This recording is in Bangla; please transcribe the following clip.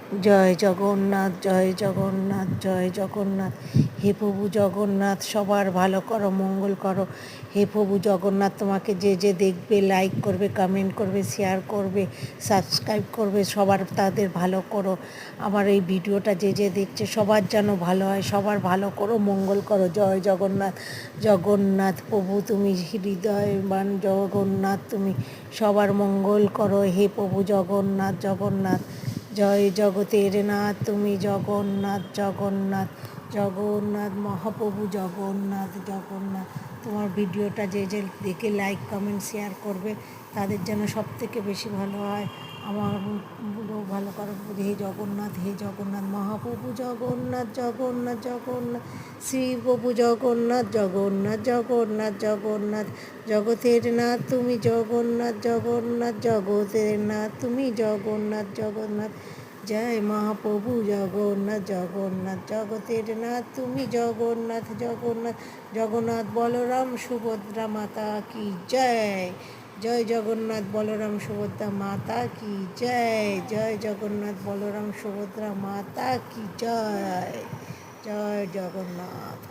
জয় জগন্নাথ, জয় জগন্নাথ, জয় জগন্নাথ। হে প্রভু জগন্নাথ, সবার ভালো করো, মঙ্গল করো। হে প্রভু জগন্নাথ, তোমাকে যে যে দেখবে, লাইক করবে, কমেন্ট করবে, শেয়ার করবে, সাবস্ক্রাইব করবে, সবার তাদের ভালো করো। আমার এই ভিডিওটা যে যে দেখছে সবার যেন ভালো হয়, সবার ভালো করো, মঙ্গল করো। জয় জগন্নাথ, জগন্নাথ প্রভু তুমি হৃদয়বান, জগন্নাথ তুমি সবার মঙ্গল করো। হে প্রভু জগন্নাথ, জগন্নাথ জয় জগতের নাথ তুমি, জগন্নাথ, জগন্নাথ, জগন্নাথ মহাপ্রভু, জগন্নাথ, জগন্নাথ। তোমার ভিডিওটা যে যে দেখে লাইক কমেন্ট শেয়ার করবে তাদের যেন সব থেকে বেশি ভালো হয়। আমার ভালো করো। হে জগন্নাথ, হে জগন্নাথ মহাপ্রভু, জগন্নাথ, জগন্নাথ, জগন্নাথ শ্রী প্রভু জগন্নাথ, জগন্নাথ, জগন্নাথ, জগন্নাথ জগতের নাথ তুমি, জগন্নাথ, জগন্নাথ জগতের নাথ তুমি, জগন্নাথ, জগন্নাথ। জয় মহাপ্রভু জগন্নাথ, জগন্নাথ জগতের নাথ তুমি, জগন্নাথ, জগন্নাথ। জগন্নাথ বলরাম সুভদ্রা মাতা কি জয়। জয় জগন্নাথ বলরাম সুভদ্রা মাতা কি জয়। জয় জগন্নাথ বলরাম সুভদ্রা মাতা কি জয়। জয় জগন্নাথ।